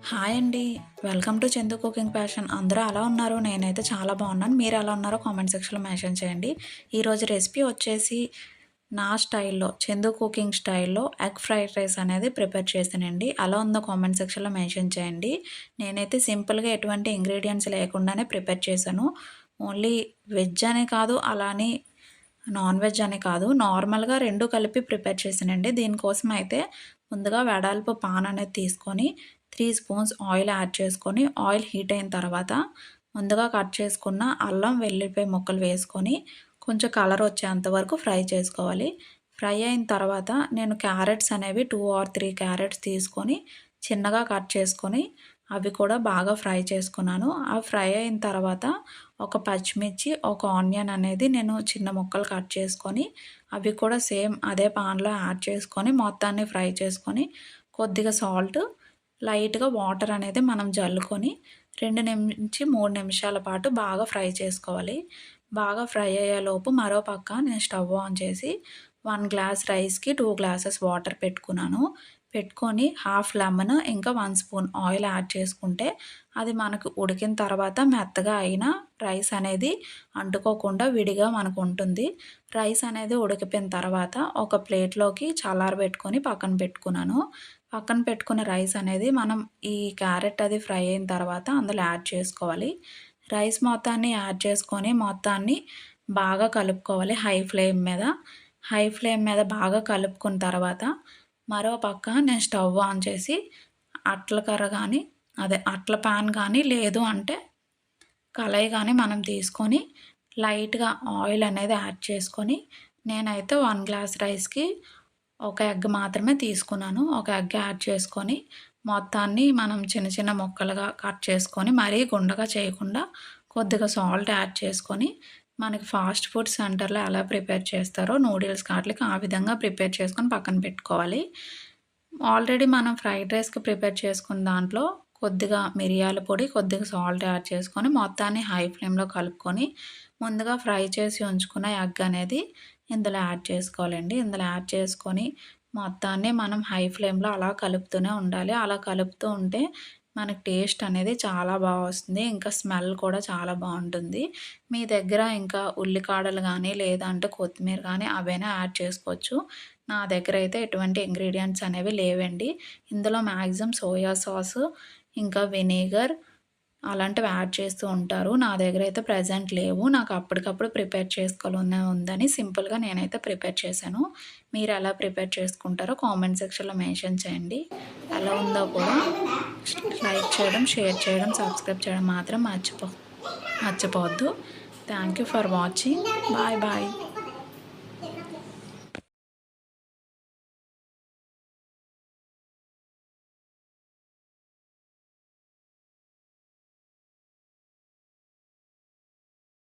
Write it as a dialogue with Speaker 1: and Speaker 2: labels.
Speaker 1: Hi అండి. Welcome to Chandu cooking passion. అందరూ ఎలా ఉన్నారు? నేనైతే చాలా బాగున్నాను. మీరు ఎలా ఉన్నారో కామెంట్ సెక్షన్‌లో మెన్షన్ చేయండి. ఈరోజు రెసిపీ వచ్చేసి నా స్టైల్‌లో చందు కుకింగ్ స్టైల్‌లో ఎగ్ ఫ్రైడ్ రైస్ అనేది ప్రిపేర్ చేశానండి. ఎలా ఉందో కామెంట్ సెక్షన్‌లో మెన్షన్ చేయండి. నేనైతే సింపుల్‌గా ఎటువంటి ఇంగ్రీడియెంట్స్ లేకుండానే ప్రిపేర్ చేశాను. ఓన్లీ వెజ్ అనే కాదు, అలా అని నాన్ వెజ్ అని కాదు, నార్మల్‌గా 2 కలిపి ప్రిపేర్ చేశానండి. దీనికోసం అయితే ముందుగా వెడల్పు పాన్ అనేది తీసుకొని 3 స్పూన్స్ ఆయిల్ యాడ్ చేసుకొని, ఆయిల్ హీట్ అయిన తర్వాత ముందుగా కట్ చేసుకున్న అల్లం వెల్లుల్లిపాయ ముక్కలు వేసుకొని కొంచెం కలర్ వచ్చేంత వరకు ఫ్రై చేసుకోవాలి. ఫ్రై అయిన తర్వాత నేను క్యారెట్స్ అనేవి 2 ఆర్ 3 క్యారెట్స్ తీసుకొని చిన్నగా కట్ చేసుకొని అవి కూడా బాగా ఫ్రై చేసుకున్నాను. ఆ ఫ్రై అయిన తర్వాత ఒక పచ్చిమిర్చి, ఒక ఆనియన్ అనేది నేను చిన్న ముక్కలు కట్ చేసుకొని అవి కూడా సేమ్ అదే పాన్‌లో యాడ్ చేసుకొని మొత్తాన్ని ఫ్రై చేసుకొని కొద్దిగా సాల్ట్, లైట్‌గా వాటర్ అనేది మనం జల్లుకొని 2-3 నిమిషాల పాటు బాగా ఫ్రై చేసుకోవాలి. బాగా ఫ్రై అయ్యేలోపు మరో పక్క నేను స్టవ్ ఆన్ చేసి 1 గ్లాస్ రైస్‌కి 2 గ్లాసెస్ వాటర్ పెట్టుకున్నాను. పెట్టుకొని హాఫ్ లెమన్ ఇంకా 1 స్పూన్ ఆయిల్ యాడ్ చేసుకుంటే అది మనకు ఉడికిన తర్వాత మెత్తగా అయిన రైస్ అనేది అంటుకోకుండా విడిగా మనకు ఉంటుంది. రైస్ అనేది ఉడికిపోయిన తర్వాత ఒక ప్లేట్‌లోకి చల్లారబెట్టుకొని పక్కన పెట్టుకున్నాను. పక్కన పెట్టుకున్న రైస్ అనేది మనం ఈ క్యారెట్ అది ఫ్రై అయిన తర్వాత అందులో యాడ్ చేసుకోవాలి. రైస్ మొత్తాన్ని యాడ్ చేసుకొని మొత్తాన్ని బాగా కలుపుకోవాలి హై ఫ్లేమ్ మీద బాగా కలుపుకున్న తర్వాత మరో పక్క నేను స్టవ్ ఆన్ చేసి అట్ల కర్ర కానీ అట్ల పాన్ కానీ లేదు అంటే కళాయి కానీ మనం తీసుకొని లైట్‌గా ఆయిల్ అనేది యాడ్ చేసుకొని నేనైతే 1 గ్లాస్ రైస్‌కి ఒక ఎగ్ మాత్రమే తీసుకున్నాను. ఒక ఎగ్ యాడ్ చేసుకొని మొత్తాన్ని మనం చిన్న చిన్న ముక్కలుగా కట్ చేసుకొని మరీ గుండగా చేయకుండా కొద్దిగా సాల్ట్ యాడ్ చేసుకొని మనకి ఫాస్ట్ ఫుడ్ సెంటర్‌లో ఎలా ప్రిపేర్ చేస్తారో నూడిల్స్‌కి ఆటిలకి ఆ విధంగా ప్రిపేర్ చేసుకొని పక్కన పెట్టుకోవాలి. ఆల్రెడీ మనం ఫ్రైడ్ రైస్‌కి ప్రిపేర్ చేసుకున్న దాంట్లో కొద్దిగా మిరియాల పొడి, కొద్దిగా సాల్ట్ యాడ్ చేసుకొని మొత్తాన్ని హై ఫ్లేమ్‌లో కలుపుకొని ముందుగా ఫ్రై చేసి ఉంచుకున్న ఎగ్ అనేది ఇందులో యాడ్ చేసుకోవాలండి. ఇందులో యాడ్ చేసుకొని మొత్తాన్ని మనం హై ఫ్లేమ్‌లో అలా కలుపుతూనే ఉండాలి. అలా కలుపుతూ ఉంటే మనకి టేస్ట్ అనేది చాలా బాగా వస్తుంది. ఇంకా స్మెల్ కూడా చాలా బాగుంటుంది. మీ దగ్గర ఇంకా ఉల్లికాడలు కానీ లేదంటే కొత్తిమీర కానీ అవైనా యాడ్ చేసుకోవచ్చు. నా దగ్గర అయితే ఎటువంటి ఇంగ్రీడియంట్స్ అనేవి లేవండి. ఇందులో మ్యాక్సిమం సోయా సాసు, ఇంకా వెనిగర్ అలాంటివి యాడ్ చేస్తూ ఉంటారు. నా దగ్గర అయితే ప్రెజెంట్ లేవు. నాకు అప్పటికప్పుడు ప్రిపేర్ చేసుకోవాలనే ఉందని సింపుల్‌గా నేనైతే ప్రిపేర్ చేశాను. మీరు ఎలా ప్రిపేర్ చేసుకుంటారో కామెంట్ సెక్షన్‌లో మెన్షన్ చేయండి. ఎలా ఉందో కూడా లైక్ చేయడం, షేర్ చేయడం, సబ్స్క్రైబ్ చేయడం మాత్రం మర్చిపోవద్దు. Thank you for watching. Bye bye.